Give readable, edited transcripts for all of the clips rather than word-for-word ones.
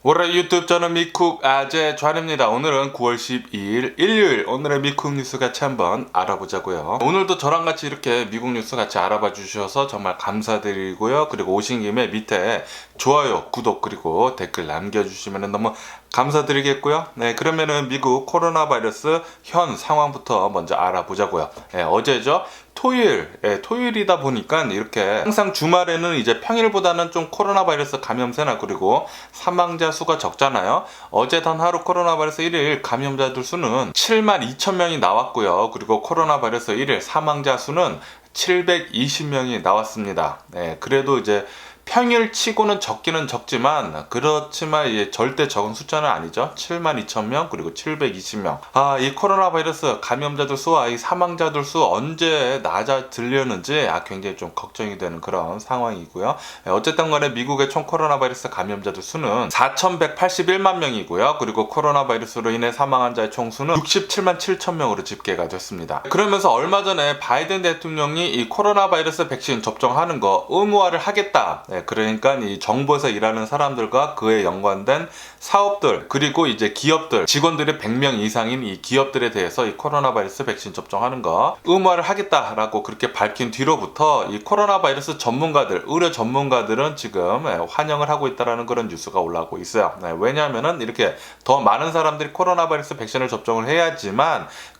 월요일 유튜브 저는 미쿡 아재 좌입니다. 오늘은 9월 12일 일요일 오늘의 미쿡 뉴스 같이 한번 알아보자고요. 오늘도 저랑 같이 이렇게 미국 뉴스 같이 알아봐 주셔서 정말 감사드리고요. 그리고 오신 김에 밑에 좋아요, 구독 그리고 댓글 남겨주시면 너무 감사드리겠고요. 네, 그러면은 미국 코로나 바이러스 현 상황부터 먼저 알아보자고요. 네, 어제죠. 토요일이다 보니까 이렇게 항상 주말에는 이제 평일보다는 좀 코로나 바이러스 감염세나 그리고 사망자 수가 적잖아요. 어제 단 하루 코로나 바이러스 1일 감염자들 수는 72,000명이 나왔고요. 그리고 코로나 바이러스 1일 사망자 수는 720명이 나왔습니다. 네, 그래도 이제 평일 치고는 적기는 적지만 그렇지만 이게 절대 적은 숫자는 아니죠. 72,000명 그리고 720명. 이 코로나 바이러스 감염자들 수와 이 사망자들 수 언제 낮아지려는지 굉장히 좀 걱정이 되는 그런 상황이고요. 어쨌든 간에 미국의 총 코로나 바이러스 감염자들 수는 4,181만 명이고요. 그리고 코로나 바이러스로 인해 사망한 자의 총수는 67만 7천 명으로 집계가 됐습니다. 그러면서 얼마 전에 바이든 대통령이 이 코로나 바이러스 백신 접종하는 거 의무화를 하겠다. 그러니까 이 정부에서 일하는 사람들과 그에 연관된 사업들 그리고 이제 기업들 직원들이 100명 이상인 이 기업들에 대해서 이 코로나 바이러스 백신 접종하는 거 의무화를 하겠다라고 그렇게 밝힌 뒤로부터 이 코로나 바이러스 전문가들 의료 전문가들은 지금 환영을 하고 있다라는 그런 뉴스가 올라오고 있어요. 왜냐하면은 이렇게 더 많은 사람들이 코로나 바이러스 백신을 접종을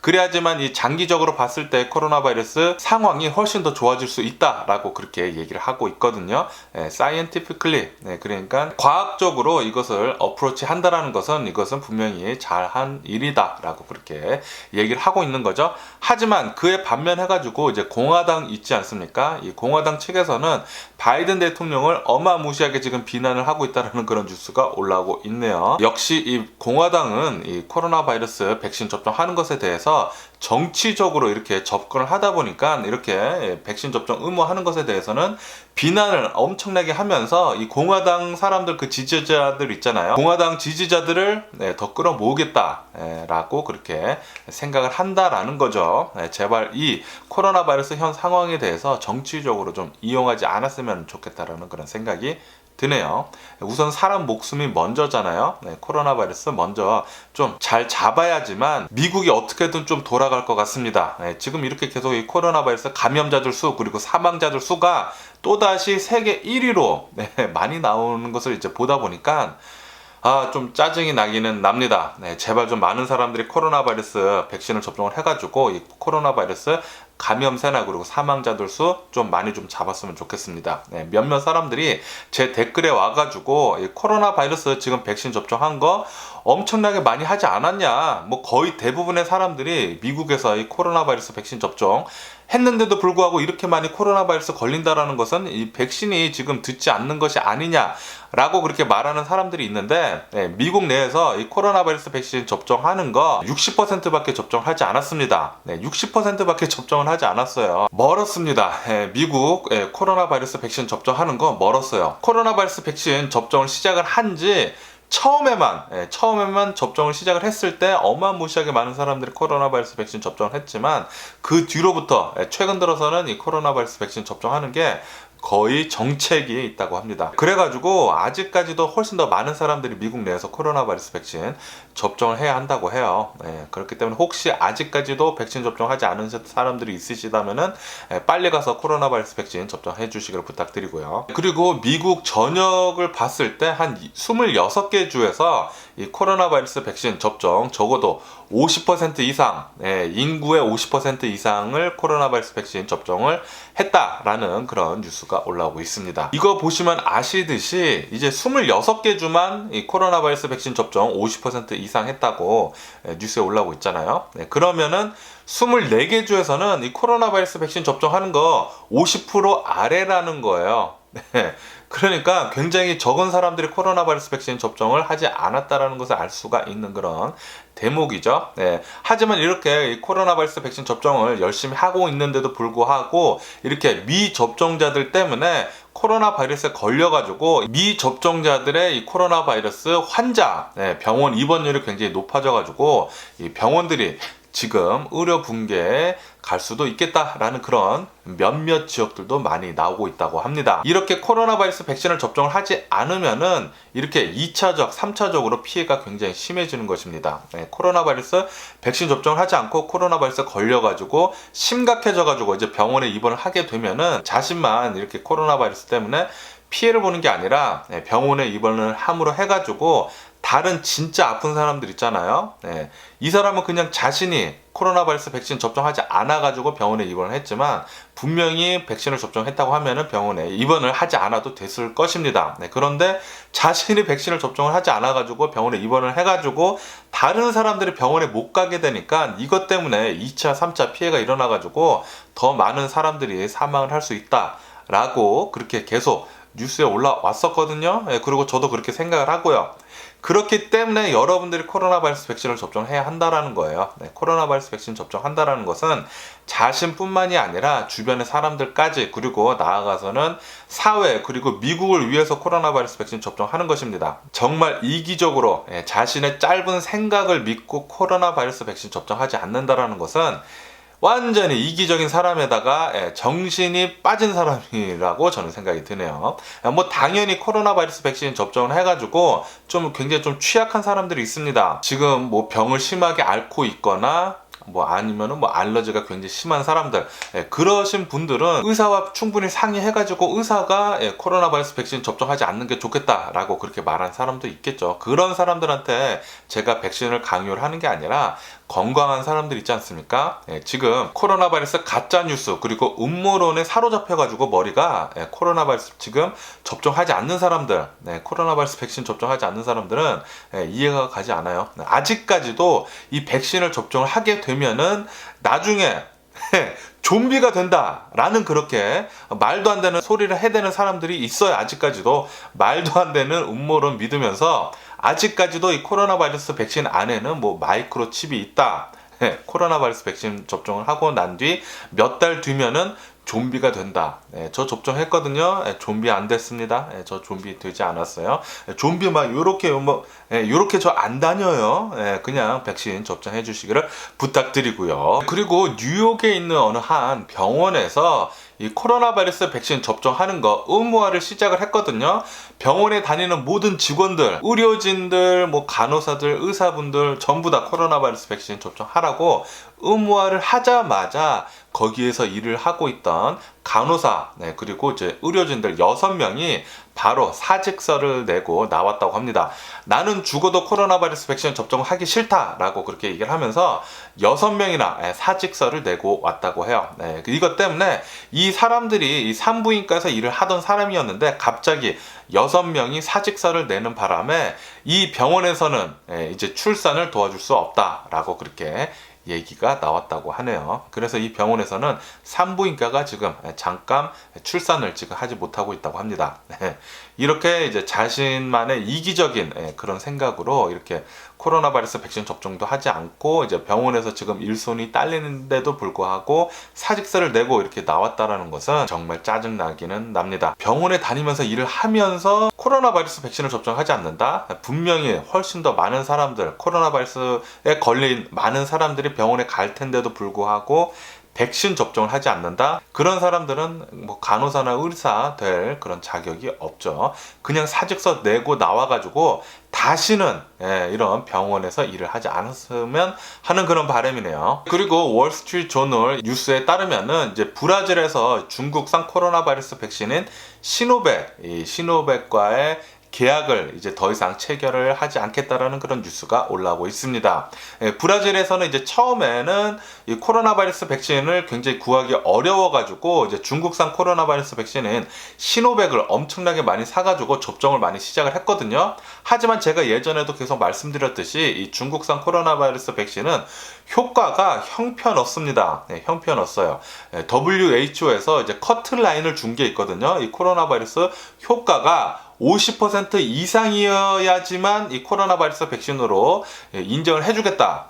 그래야지만 이 장기적으로 봤을 때 코로나 바이러스 상황이 훨씬 더 좋아질 수 있다라고 그렇게 얘기를 하고 있거든요. scientifically, 그러니까 과학적으로 이것을 어프로치 한다라는 것은 이것은 분명히 잘한 일이다라고 그렇게 얘기를 하고 있는 거죠. 하지만 그에 반면해가지고 이제 공화당 있지 않습니까? 이 공화당 측에서는 바이든 대통령을 어마무시하게 지금 비난을 하고 있다는 그런 뉴스가 올라오고 있네요. 역시 이 공화당은 이 코로나 바이러스 백신 접종하는 것에 대해서 정치적으로 이렇게 접근을 하다 보니까 이렇게 백신 접종 의무하는 것에 대해서는 비난을 엄청나게 하면서 이 공화당 사람들 그 지지자들 있잖아요. 공화당 지지자들을 더 끌어모으겠다라고 그렇게 생각을 한다라는 거죠. 제발 이 코로나 바이러스 현 상황에 대해서 정치적으로 좀 이용하지 않았으면 좋겠다라는 그런 생각이 드네요. 우선 사람 목숨이 먼저잖아요. 코로나 바이러스 먼저 좀 잘 잡아야지만 미국이 어떻게든 좀 돌아갈 것 같습니다. 지금 이렇게 계속 이 코로나 바이러스 감염자들 수 그리고 사망자들 수가 또다시 세계 1위로 많이 나오는 것을 이제 보다 보니까 좀 짜증이 나기는 납니다. 제발 좀 많은 사람들이 코로나 바이러스 백신을 접종을 해가지고 이 코로나 바이러스 감염세나 그리고 사망자들 수 좀 많이 좀 잡았으면 좋겠습니다. 몇몇 사람들이 제 댓글에 와가지고 이 코로나 바이러스 지금 백신 접종한 거 엄청나게 많이 하지 않았냐. 뭐 거의 대부분의 사람들이 미국에서 이 코로나 바이러스 백신 접종 했는데도 불구하고 이렇게 많이 코로나 바이러스 걸린다라는 것은 이 백신이 지금 듣지 않는 것이 아니냐라고 그렇게 말하는 사람들이 있는데 미국 내에서 이 코로나 바이러스 백신 접종하는 거 60%밖에 접종하지 않았습니다. 60%밖에 접종을 하지 않았어요. 멀었습니다. 미국 코로나 바이러스 백신 접종하는 거 멀었어요. 코로나 바이러스 백신 접종을 시작을 한지 처음에만 접종을 시작을 했을 때 어마무시하게 많은 사람들이 코로나 바이러스 백신 접종을 했지만 그 뒤로부터 최근 들어서는 이 코로나 바이러스 백신 접종하는 게 거의 정책이 있다고 합니다. 그래가지고 아직까지도 훨씬 더 많은 사람들이 미국 내에서 코로나 바이러스 백신 접종을 해야 한다고 해요. 그렇기 때문에 혹시 아직까지도 백신 접종하지 않은 사람들이 있으시다면은 빨리 가서 코로나 바이러스 백신 접종해 주시기를 부탁드리고요. 그리고 미국 전역을 봤을 때 한 26개 주에서 이 코로나 바이러스 백신 접종 적어도 50% 이상, 인구의 50% 이상을 코로나 바이러스 백신 접종을 했다라는 그런 뉴스가 올라오고 있습니다. 이거 보시면 아시듯이 이제 26개 주만 이 코로나 바이러스 백신 접종 50% 이상 했다고 뉴스에 올라오고 있잖아요. 그러면은 24개 주에서는 이 코로나 바이러스 백신 접종하는 거 50% 아래라는 거예요. 그러니까 굉장히 적은 사람들이 코로나 바이러스 백신 접종을 하지 않았다라는 것을 알 수가 있는 그런 대목이죠. 하지만 이렇게 이 코로나 바이러스 백신 접종을 열심히 하고 있는데도 불구하고 이렇게 미접종자들 때문에 코로나 바이러스에 걸려가지고 미접종자들의 이 코로나 바이러스 환자 병원 입원율이 굉장히 높아져가지고 이 병원들이 지금 의료 붕괴에 갈 수도 있겠다라는 그런 몇몇 지역들도 많이 나오고 있다고 합니다. 이렇게 코로나 바이러스 백신을 접종을 하지 않으면은 이렇게 2차적, 3차적으로 피해가 굉장히 심해지는 것입니다. 코로나 바이러스 백신 접종을 하지 않고 코로나 바이러스 걸려가지고 심각해져가지고 이제 병원에 입원을 하게 되면은 자신만 이렇게 코로나 바이러스 때문에 피해를 보는 게 아니라 병원에 입원을 함으로 해가지고 다른 진짜 아픈 사람들 있잖아요. 이 사람은 그냥 자신이 코로나 바이러스 백신 접종하지 않아가지고 병원에 입원을 했지만 분명히 백신을 접종했다고 하면은 병원에 입원을 하지 않아도 됐을 것입니다. 그런데 자신이 백신을 접종을 하지 않아가지고 병원에 입원을 해가지고 다른 사람들이 병원에 못 가게 되니까 이것 때문에 2차, 3차 피해가 일어나가지고 더 많은 사람들이 사망을 할 수 있다라고 그렇게 계속 뉴스에 올라왔었거든요. 그리고 저도 그렇게 생각을 하고요. 그렇기 때문에 여러분들이 코로나 바이러스 백신을 접종해야 한다라는 거예요. 코로나 바이러스 백신 접종한다라는 것은 자신뿐만이 아니라 주변의 사람들까지 그리고 나아가서는 사회 그리고 미국을 위해서 코로나 바이러스 백신 접종하는 것입니다. 정말 이기적으로 자신의 짧은 생각을 믿고 코로나 바이러스 백신 접종하지 않는다라는 것은 완전히 이기적인 사람에다가 정신이 빠진 사람이라고 저는 생각이 드네요. 뭐 당연히 코로나 바이러스 백신 접종을 해가지고 좀 굉장히 좀 취약한 사람들이 있습니다. 지금 뭐 병을 심하게 앓고 있거나 뭐 아니면은 뭐 알러지가 굉장히 심한 사람들, 그러신 분들은 의사와 충분히 상의해가지고 의사가 코로나 바이러스 백신 접종하지 않는 게 좋겠다라고 그렇게 말한 사람도 있겠죠. 그런 사람들한테 제가 백신을 강요를 하는 게 아니라 건강한 사람들 있지 않습니까? 지금 코로나 바이러스 가짜 뉴스 그리고 음모론에 사로잡혀가지고 머리가 코로나 바이러스 지금 접종하지 않는 사람들, 코로나 바이러스 백신 접종하지 않는 사람들은 이해가 가지 않아요. 아직까지도 이 백신을 접종을 하게 되면은 나중에 좀비가 된다라는 그렇게 말도 안 되는 소리를 해대는 사람들이 있어요. 아직까지도 말도 안 되는 음모론 믿으면서 아직까지도 이 코로나 바이러스 백신 안에는 뭐 마이크로칩이 있다. 코로나 바이러스 백신 접종을 하고 난 뒤 몇 달 뒤면은 좀비가 된다. 저 접종했거든요. 좀비 안 됐습니다. 저 좀비 되지 않았어요. 좀비 막 요렇게 요렇게 저 안 다녀요. 그냥 백신 접종해 주시기를 부탁드리고요. 그리고 뉴욕에 있는 어느 한 병원에서 이 코로나 바이러스 백신 접종하는 거 의무화를 시작을 했거든요. 병원에 다니는 모든 직원들, 의료진들, 뭐 간호사들, 의사분들 전부 다 코로나 바이러스 백신 접종하라고 의무화를 하자마자 거기에서 일을 하고 있던 간호사, 그리고 이제 의료진들 6명이 바로 사직서를 내고 나왔다고 합니다. 나는 죽어도 코로나 바이러스 백신 접종을 하기 싫다라고 그렇게 얘기를 하면서 6명이나 사직서를 내고 왔다고 해요. 이것 때문에 이 사람들이 이 산부인과에서 일을 하던 사람이었는데 갑자기 6명이 사직서를 내는 바람에 이 병원에서는 이제 출산을 도와줄 수 없다라고 그렇게 얘기가 나왔다고 하네요. 그래서 이 병원에서는 산부인과가 지금 잠깐 출산을 지금 하지 못하고 있다고 합니다. 이렇게 이제 자신만의 이기적인 그런 생각으로 이렇게 코로나 바이러스 백신 접종도 하지 않고 이제 병원에서 지금 일손이 딸리는데도 불구하고 사직서를 내고 이렇게 나왔다라는 것은 정말 짜증나기는 납니다. 병원에 다니면서 일을 하면서 코로나 바이러스 백신을 접종하지 않는다? 분명히 훨씬 더 많은 사람들, 코로나 바이러스에 걸린 많은 사람들이 병원에 갈 텐데도 불구하고 백신 접종을 하지 않는다? 그런 사람들은 뭐 간호사나 의사 될 그런 자격이 없죠. 그냥 사직서 내고 나와가지고 다시는 이런 병원에서 일을 하지 않았으면 하는 그런 바람이네요. 그리고 월스트리트 저널 뉴스에 따르면은 이제 브라질에서 중국산 코로나 바이러스 백신인 시노백, 이 시노백과의 계약을 이제 더 이상 체결을 하지 않겠다라는 그런 뉴스가 올라오고 있습니다. 브라질에서는 이제 처음에는 이 코로나 바이러스 백신을 굉장히 구하기 어려워가지고 이제 중국산 코로나 바이러스 백신인 시노백을 엄청나게 많이 사가지고 접종을 많이 시작을 했거든요. 하지만 제가 예전에도 계속 말씀드렸듯이 이 중국산 코로나 바이러스 백신은 효과가 형편없습니다. 형편없어요. WHO에서 이제 커트라인을 준 게 있거든요. 이 코로나 바이러스 효과가 50% 이상이어야지만 이 코로나 바이러스 백신으로 인정을 해주겠다.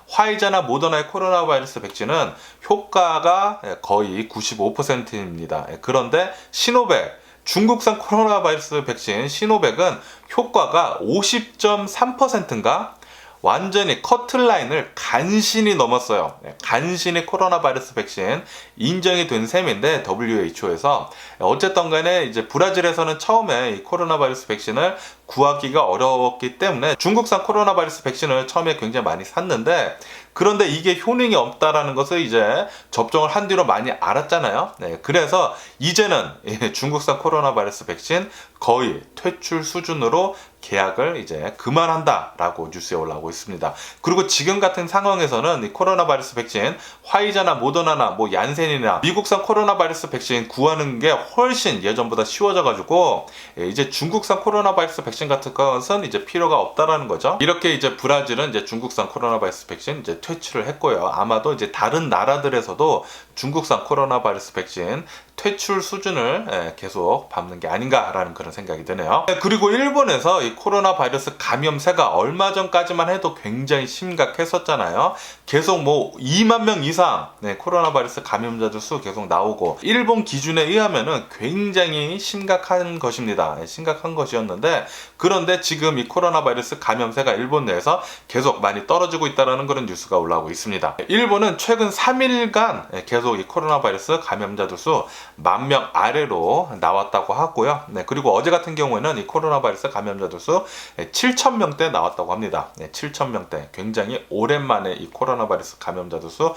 화이자나 모더나의 코로나 바이러스 백신은 효과가 거의 95%입니다. 그런데 시노백, 중국산 코로나 바이러스 백신 시노백은 효과가 50.3%인가? 완전히 커트라인을 간신히 넘었어요. 간신히 코로나 바이러스 백신 인정이 된 셈인데 WHO에서 어쨌든 간에 이제 브라질에서는 처음에 이 코로나 바이러스 백신을 구하기가 어려웠기 때문에 중국산 코로나 바이러스 백신을 처음에 굉장히 많이 샀는데, 그런데 이게 효능이 없다라는 것을 이제 접종을 한 뒤로 많이 알았잖아요. 그래서 이제는 중국산 코로나 바이러스 백신 거의 퇴출 수준으로 계약을 이제 그만한다라고 뉴스에 올라오고 있습니다. 그리고 지금 같은 상황에서는 이 코로나 바이러스 백신 화이자나 모더나나 뭐 얀센이나 미국산 코로나 바이러스 백신 구하는 게 훨씬 예전보다 쉬워져가지고 이제 중국산 코로나 바이러스 백신 같은 것은 이제 필요가 없다라는 거죠. 이렇게 이제 브라질은 이제 중국산 코로나 바이러스 백신 이제 퇴출을 했고요. 아마도 이제 다른 나라들에서도 중국산 코로나 바이러스 백신 퇴출 수준을 계속 밟는 게 아닌가라는 그런 생각이 드네요. 그리고 일본에서 이 코로나 바이러스 감염세가 얼마 전까지만 해도 굉장히 심각했었잖아요. 계속 뭐 2만 명 이상 코로나 바이러스 감염자들 수 계속 나오고, 일본 기준에 의하면은 굉장히 심각한 것입니다. 심각한 것이었는데, 그런데 지금 이 코로나 바이러스 감염세가 일본 내에서 계속 많이 떨어지고 있다는 그런 뉴스가 올라오고 있습니다. 일본은 최근 3일간 계속 이 코로나 바이러스 감염자들 수 10,000명 아래로 나왔다고 하고요. 그리고 어제 같은 경우에는 이 코로나 바이러스 감염자들 수 7,000명대 나왔다고 합니다. 7,000명대. 굉장히 오랜만에 이 코로나 바이러스 감염자들 수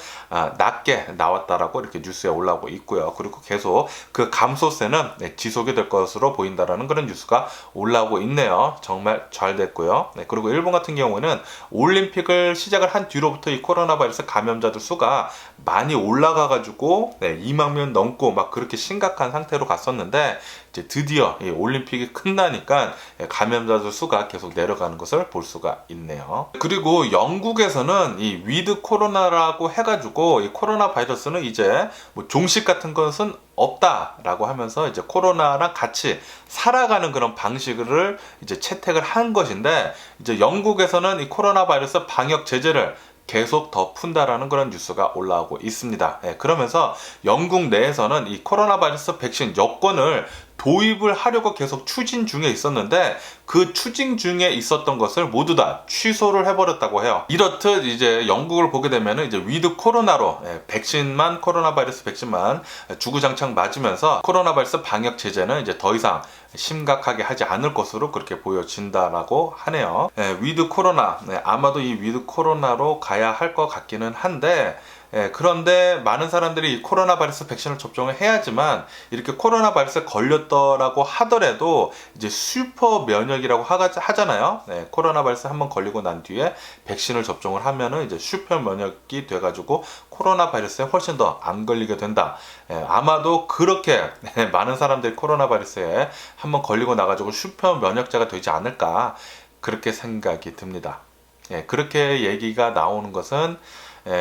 낮게 나왔다라고 이렇게 뉴스에 올라오고 있고요. 그리고 계속 그 감소세는 지속이 될 것으로 보인다라는 그런 뉴스가 올라오고 있네요. 정말 잘 됐고요. 그리고 일본 같은 경우는 올림픽을 시작을 한 뒤로부터 이 코로나 바이러스 감염자들 수가 많이 올라가가지고 2만 명 넘고 막 그렇게 심각한 상태로 갔었는데, 이제 드디어 이 올림픽이 끝나니까 감염자들 수가 계속 내려가는 것을 볼 수가 있네요. 그리고 영국에서는 이 위드 코로나라고 해가지고 이 코로나 바이러스는 이제 뭐 종식 같은 것은 없다라고 하면서 이제 코로나랑 같이 살아가는 그런 방식을 이제 채택을 한 것인데, 이제 영국에서는 이 코로나 바이러스 방역 제재를 계속 더 푼다라는 그런 뉴스가 올라오고 있습니다. 그러면서 영국 내에서는 이 코로나 바이러스 백신 여권을 도입을 하려고 계속 추진 중에 있었는데, 그 추진 중에 있었던 것을 모두 다 취소를 해버렸다고 해요. 이렇듯 이제 영국을 보게 되면 이제 위드 코로나로 백신만, 코로나 바이러스 백신만 주구장창 맞으면서 코로나 바이러스 방역 제재는 이제 더 이상 심각하게 하지 않을 것으로 그렇게 보여진다라고 하네요. 위드 코로나, 아마도 이 위드 코로나로 가야 할 것 같기는 한데, 그런데 많은 사람들이 이 코로나 바이러스 백신을 접종을 해야지만, 이렇게 코로나 바이러스에 걸렸더라고 하더라도 이제 슈퍼 면역이라고 하잖아요. 코로나 바이러스 한번 걸리고 난 뒤에 백신을 접종을 하면은 이제 슈퍼 면역이 돼가지고 코로나 바이러스에 훨씬 더 안 걸리게 된다. 아마도 그렇게 많은 사람들이 코로나 바이러스에 한번 걸리고 나가지고 슈퍼 면역자가 되지 않을까, 그렇게 생각이 듭니다. 그렇게 얘기가 나오는 것은,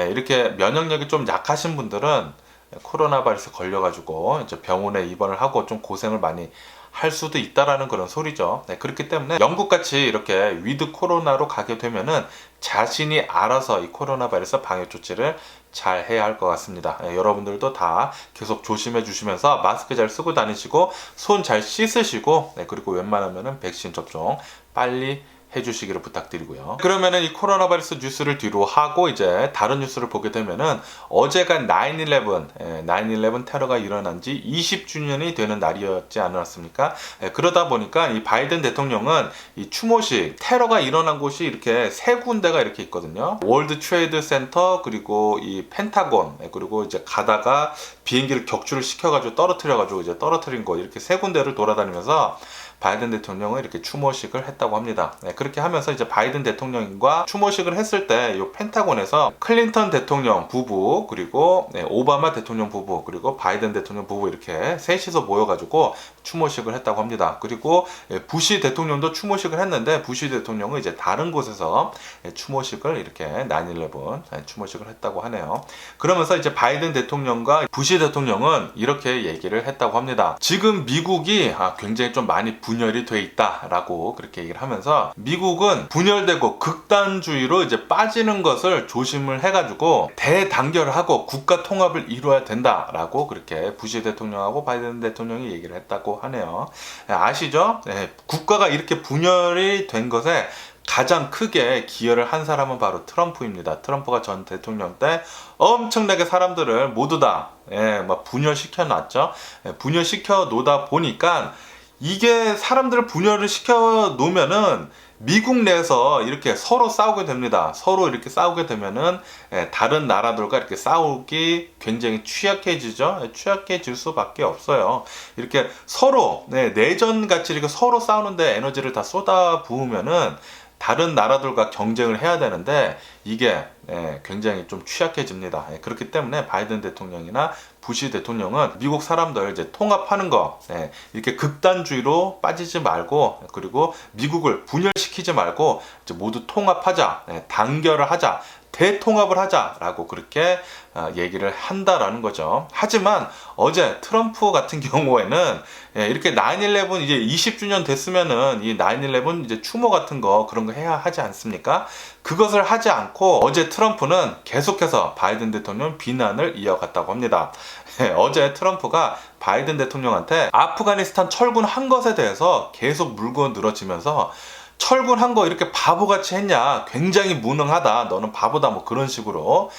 이렇게 면역력이 좀 약하신 분들은 코로나 바이러스 걸려가지고 이제 병원에 입원을 하고 좀 고생을 많이 할 수도 있다라는 그런 소리죠. 그렇기 때문에 영국같이 이렇게 위드 코로나로 가게 되면은 자신이 알아서 이 코로나 바이러스 방역 조치를 잘 해야 할 것 같습니다. 여러분들도 다 계속 조심해 주시면서 마스크 잘 쓰고 다니시고 손 잘 씻으시고, 그리고 웬만하면은 백신 접종 빨리 해주시기를 부탁드리고요. 그러면은 이 코로나 바이러스 뉴스를 뒤로 하고 이제 다른 뉴스를 보게 되면은, 어제가 9/11 테러가 일어난 지 20주년이 되는 날이었지 않았습니까? 그러다 보니까 이 바이든 대통령은 이 추모식, 테러가 일어난 곳이 이렇게 세 군데가 이렇게 있거든요. 월드 트레이드 센터, 그리고 이 펜타곤, 그리고 이제 가다가 비행기를 격추를 시켜가지고 떨어뜨려가지고 이제 떨어뜨린 곳, 이렇게 세 군데를 돌아다니면서 바이든 대통령은 이렇게 추모식을 했다고 합니다. 그렇게 하면서 이제 바이든 대통령과 추모식을 했을 때 이 펜타곤에서 클린턴 대통령 부부, 그리고 오바마 대통령 부부, 그리고 바이든 대통령 부부 이렇게 셋이서 모여가지고 추모식을 했다고 합니다. 그리고 부시 대통령도 추모식을 했는데, 부시 대통령은 이제 다른 곳에서 추모식을 이렇게 9/11 추모식을 했다고 하네요. 그러면서 이제 바이든 대통령과 부시 대통령은 이렇게 얘기를 했다고 합니다. 지금 미국이 굉장히 좀 많이 분열이 돼 있다라고 그렇게 얘기를 하면서, 미국은 분열되고 극단주의로 이제 빠지는 것을 조심을 해가지고 대단결을 하고 국가 통합을 이루어야 된다라고 그렇게 부시 대통령하고 바이든 대통령이 얘기를 했다고 하네요. 아시죠? 국가가 이렇게 분열이 된 것에 가장 크게 기여를 한 사람은 바로 트럼프입니다. 트럼프가 전 대통령 때 엄청나게 사람들을 모두 다 막 분열시켜 놨죠. 분열시켜 놓다 보니까 이게 사람들을 분열을 시켜 놓으면은 미국 내에서 이렇게 서로 싸우게 됩니다. 서로 이렇게 싸우게 되면은 다른 나라들과 이렇게 싸우기 굉장히 취약해지죠. 취약해질 수밖에 없어요. 이렇게 서로 내전 같이 이렇게 서로 싸우는데 에너지를 다 쏟아 부으면은 다른 나라들과 경쟁을 해야 되는데 이게 굉장히 좀 취약해집니다. 그렇기 때문에 바이든 대통령이나 부시 대통령은 미국 사람들 이제 통합하는 거 이렇게 극단주의로 빠지지 말고, 그리고 미국을 분열시키지 말고 이제 모두 통합하자, 단결을 하자, 대통합을 하자라고 그렇게 얘기를 한다라는 거죠. 하지만 어제 트럼프 같은 경우에는 이렇게 9/11 이제 20주년 됐으면은 이 9/11 이제 추모 같은 거 그런 거 해야 하지 않습니까? 그것을 하지 않고 어제 트럼프는 계속해서 바이든 대통령 비난을 이어갔다고 합니다. 어제 트럼프가 바이든 대통령한테 아프가니스탄 철군한 것에 대해서 계속 물고 늘어지면서 철군한 거 이렇게 바보같이 했냐, 굉장히 무능하다, 너는 바보다, 뭐 그런 식으로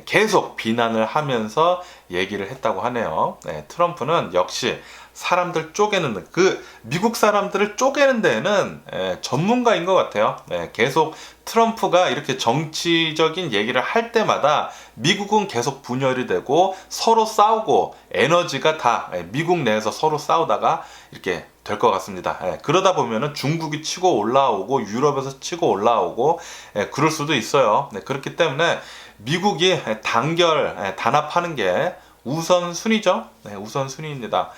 계속 비난을 하면서 얘기를 했다고 하네요. 트럼프는 역시 사람들 쪼개는, 그 미국 사람들을 쪼개는 데에는 전문가인 것 같아요. 계속 트럼프가 이렇게 정치적인 얘기를 할 때마다 미국은 계속 분열이 되고 서로 싸우고 에너지가 다 미국 내에서 서로 싸우다가 이렇게 될 것 같습니다. 그러다 보면은 중국이 치고 올라오고 유럽에서 치고 올라오고 그럴 수도 있어요. 그렇기 때문에 미국이 단합하는 게 우선순위죠. 우선순위입니다.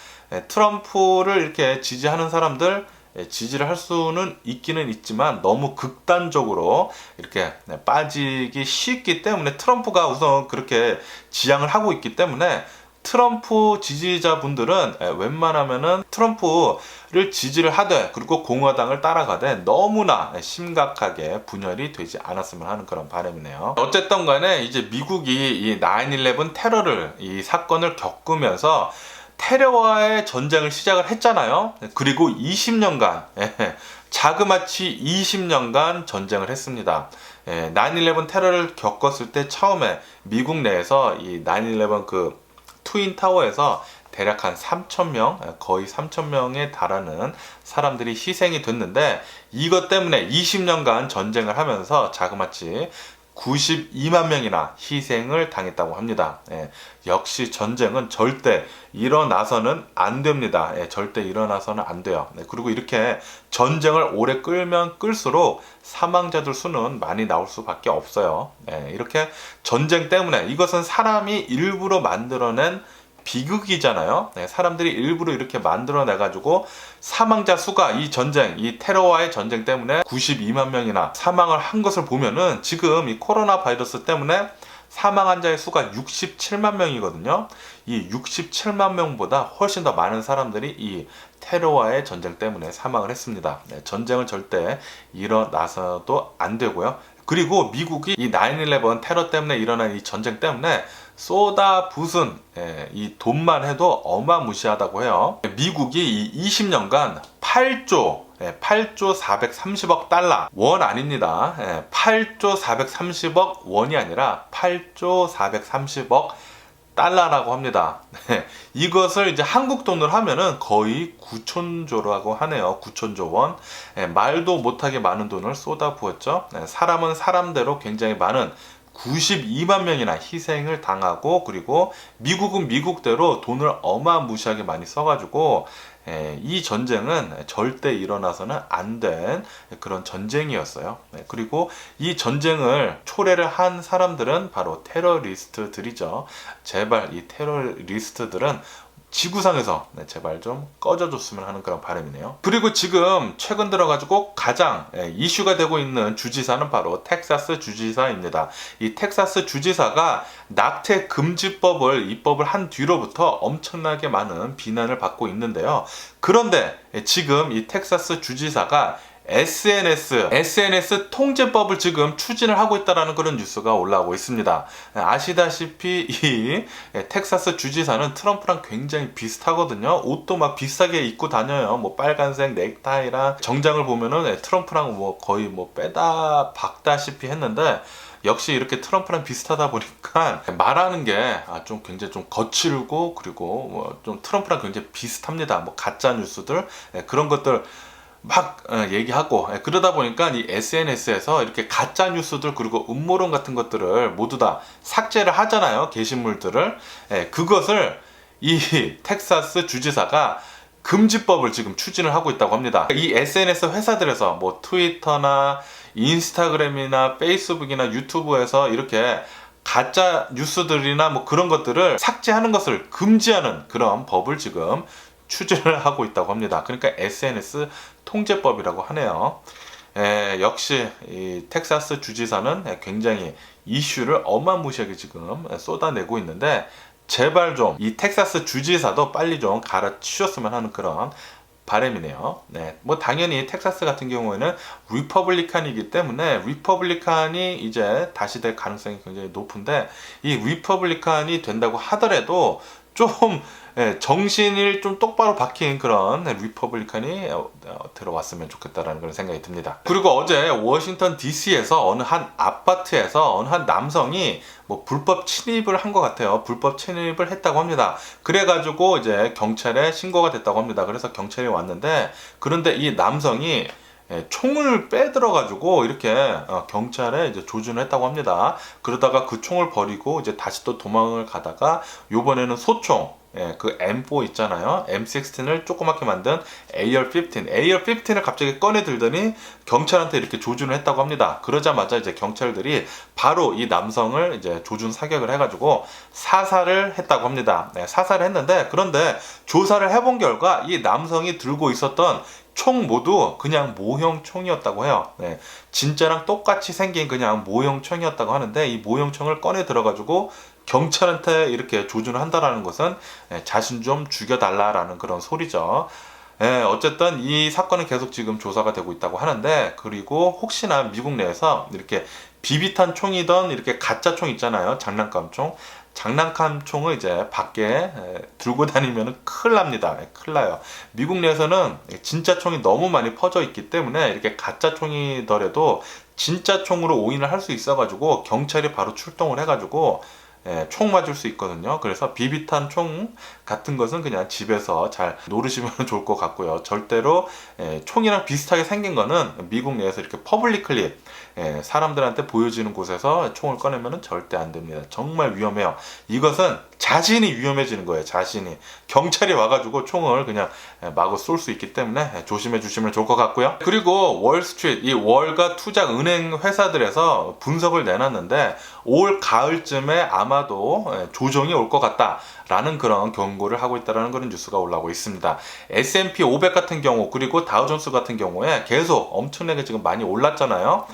트럼프를 이렇게 지지하는 사람들 지지를 할 수는 있기는 있지만 너무 극단적으로 이렇게 빠지기 쉽기 때문에, 트럼프가 우선 그렇게 지향을 하고 있기 때문에 트럼프 지지자분들은 웬만하면은 트럼프를 지지를 하되, 그리고 공화당을 따라가되 너무나 심각하게 분열이 되지 않았으면 하는 그런 바람이네요. 어쨌든 간에 이제 미국이 이 9/11 테러를, 이 사건을 겪으면서 테러와의 전쟁을 시작을 했잖아요. 그리고 20년간 자그마치 20년간 전쟁을 했습니다. 9/11 테러를 겪었을 때 처음에 미국 내에서 이 9/11 그 트윈타워에서 대략 한 3,000명, 거의 3,000명에 달하는 사람들이 희생이 됐는데, 이것 때문에 20년간 전쟁을 하면서 자그마치 92만 명이나 희생을 당했다고 합니다. 역시 전쟁은 절대 일어나서는 안 됩니다. 절대 일어나서는 안 돼요. 그리고 이렇게 전쟁을 오래 끌면 끌수록 사망자들 수는 많이 나올 수밖에 없어요. 이렇게 전쟁 때문에, 이것은 사람이 일부러 만들어낸 비극이잖아요. 사람들이 일부러 이렇게 만들어내가지고 사망자 수가 이 전쟁, 이 테러와의 전쟁 때문에 92만 명이나 사망을 한 것을 보면은, 지금 이 코로나 바이러스 때문에 사망 환자의 수가 67만 명이거든요. 이 67만 명보다 훨씬 더 많은 사람들이 이 테러와의 전쟁 때문에 사망을 했습니다. 전쟁은 절대 일어나서도 안 되고요. 그리고 미국이 이 9/11 테러 때문에 일어난 이 전쟁 때문에 쏟아붓은 이 돈만 해도 어마무시하다고 해요. 미국이 이 20년간 8조 430억 달러, 원 아닙니다. 8조 430억 원이 아니라 8조 430억 달러라고 합니다. 이것을 이제 한국 돈으로 하면은 거의 9천조라고 하네요. 9천조 원. 말도 못하게 많은 돈을 쏟아부었죠. 사람은 사람대로 굉장히 많은 92만 명이나 희생을 당하고, 그리고 미국은 미국대로 돈을 어마무시하게 많이 써가지고 이 전쟁은 절대 일어나서는 안 된 그런 전쟁이었어요. 그리고 이 전쟁을 초래를 한 사람들은 바로 테러리스트들이죠. 제발 이 테러리스트들은 지구상에서 제발 좀 꺼져줬으면 하는 그런 바람이네요. 그리고 지금 최근 들어가지고 가장 이슈가 되고 있는 주지사는 바로 텍사스 주지사입니다. 이 텍사스 주지사가 낙태 금지법을 입법을 한 뒤로부터 엄청나게 많은 비난을 받고 있는데요. 그런데 지금 이 텍사스 주지사가 SNS 통제법을 지금 추진을 하고 있다는 그런 뉴스가 올라오고 있습니다. 아시다시피 이 텍사스 주지사는 트럼프랑 굉장히 비슷하거든요. 옷도 막 비슷하게 입고 다녀요. 뭐 빨간색 넥타이랑 정장을 보면은 트럼프랑 뭐 거의 뭐 빼다 박다시피 했는데, 역시 이렇게 트럼프랑 비슷하다 보니까 말하는 게 좀 굉장히 좀 거칠고, 그리고 뭐 좀 트럼프랑 굉장히 비슷합니다. 뭐 가짜 뉴스들 그런 것들 막 얘기하고, 그러다 보니까 이 SNS에서 이렇게 가짜 뉴스들 그리고 음모론 같은 것들을 모두 다 삭제를 하잖아요. 게시물들을. 그것을 이 텍사스 주지사가 금지법을 지금 추진을 하고 있다고 합니다. 이 SNS 회사들에서 뭐 트위터나 인스타그램이나 페이스북이나 유튜브에서 이렇게 가짜 뉴스들이나 뭐 그런 것들을 삭제하는 것을 금지하는 그런 법을 지금 추진을 하고 있다고 합니다. 그러니까 SNS 통제법이라고 하네요. 역시 이 텍사스 주지사는 굉장히 이슈를 어마무시하게 지금 쏟아내고 있는데, 제발 좀 이 텍사스 주지사도 빨리 좀 갈아치웠으면 하는 그런 바람이네요. 뭐 당연히 텍사스 같은 경우에는 리퍼블리칸이기 때문에 리퍼블리칸이 이제 다시 될 가능성이 굉장히 높은데, 이 리퍼블리칸이 된다고 하더라도 좀 정신을 좀 똑바로 박힌 그런 리퍼블리칸이 들어왔으면 좋겠다라는 그런 생각이 듭니다. 그리고 어제 워싱턴 DC에서 어느 한 아파트에서 어느 한 남성이 뭐 불법 침입을 한 것 같아요. 불법 침입을 했다고 합니다. 그래가지고 이제 경찰에 신고가 됐다고 합니다. 그래서 경찰이 왔는데, 그런데 이 남성이 총을 빼들어가지고 이렇게 경찰에 이제 조준을 했다고 합니다. 그러다가 그 총을 버리고 이제 다시 또 도망을 가다가 요번에는 소총, 그 M4 있잖아요. M16을 조그맣게 만든 AR-15을 갑자기 꺼내 들더니 경찰한테 이렇게 조준을 했다고 합니다. 그러자마자 이제 경찰들이 바로 이 남성을 이제 조준 사격을 해가지고 사살을 했다고 합니다. 사살을 했는데, 그런데 조사를 해본 결과 이 남성이 들고 있었던 총 모두 그냥 모형 총이었다고 해요. 진짜랑 똑같이 생긴 그냥 모형 총이었다고 하는데, 이 모형 총을 꺼내 들어가지고 경찰한테 이렇게 조준을 한다라는 것은 자신 좀 죽여달라라는 그런 소리죠. 어쨌든 이 사건은 계속 지금 조사가 되고 있다고 하는데, 그리고 혹시나 미국 내에서 이렇게 비비탄 총이던 이렇게 가짜 총 있잖아요. 장난감 총을 이제 밖에 들고 다니면 큰일 납니다. 큰일 나요. 미국 내에서는 진짜 총이 너무 많이 퍼져 있기 때문에 이렇게 가짜 총이더라도 진짜 총으로 오인을 할 수 있어가지고 경찰이 바로 출동을 해가지고 총 맞을 수 있거든요. 그래서 비비탄 총 같은 것은 그냥 집에서 잘 노르시면 좋을 것 같고요. 절대로 총이랑 비슷하게 생긴 거는 미국 내에서 이렇게 퍼블릭클리 사람들한테 보여지는 곳에서 총을 꺼내면 절대 안 됩니다. 정말 위험해요. 이것은 자신이 위험해지는 거예요. 자신이. 경찰이 와가지고 총을 그냥 마구 쏠 수 있기 때문에 조심해 주시면 좋을 것 같고요. 그리고 월스트리트, 이 월가 투자 은행 회사들에서 분석을 내놨는데, 올 가을쯤에 아마도 조정이 올 것 같다 라는 그런 경고를 하고 있다는 그런 뉴스가 올라오고 있습니다. S&P 500 같은 경우, 그리고 다우존스 같은 경우에 계속 엄청나게 지금 많이 올랐잖아요.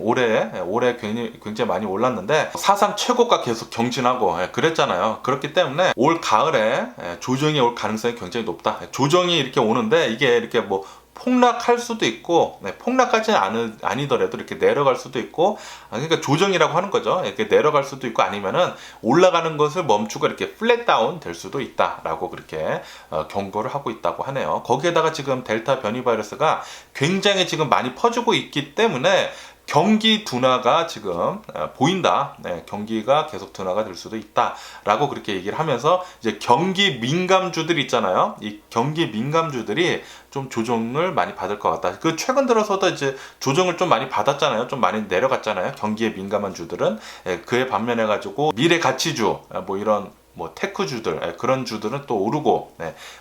올해 굉장히 많이 올랐는데 사상 최고가 계속 경신하고 그랬잖아요. 그렇기 때문에 올 가을에 조정이 올 가능성이 굉장히 높다. 조정이 이렇게 오는데 이게 이렇게 뭐 폭락할 수도 있고, 폭락까지는 아니더라도 이렇게 내려갈 수도 있고, 그러니까 조정이라고 하는 거죠. 이렇게 내려갈 수도 있고, 아니면은 올라가는 것을 멈추고 이렇게 플랫 다운 될 수도 있다라고 그렇게 경고를 하고 있다고 하네요. 거기에다가 지금 델타 변이 바이러스가 굉장히 지금 많이 퍼지고 있기 때문에 경기 둔화가 지금 보인다. 경기가 계속 둔화가 될 수도 있다라고 그렇게 얘기를 하면서, 이제 경기 민감주들 있잖아요. 이 경기 민감주들이 좀 조정을 많이 받을 것 같다. 그 최근 들어서도 이제 조정을 좀 많이 받았잖아요. 좀 많이 내려갔잖아요. 경기에 민감한 주들은. 그에 반면에 가지고 미래 가치주, 뭐 이런 뭐 테크주들, 그런 주들은 또 오르고,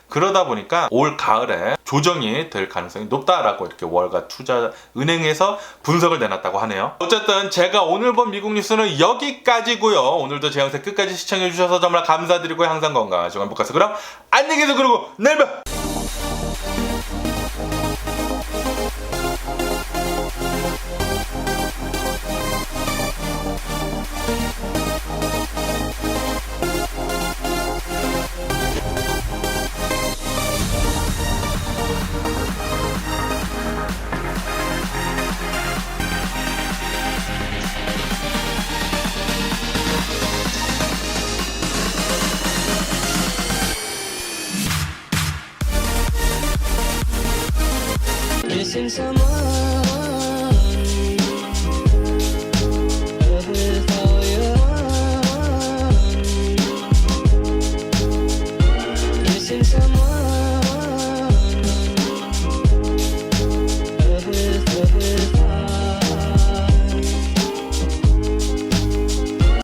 그러다 보니까 올 가을에 조정이 될 가능성이 높다라고 이렇게 월가 투자 은행에서 분석을 내놨다고 하네요. 어쨌든 제가 오늘 본 미국 뉴스는 여기까지고요. 오늘도 제 영상 끝까지 시청해 주셔서 정말 감사드리고요. 항상 건강하시고 행복하세요. 그럼 안녕히 계세요. 그리고 내일 봬요. Missing someone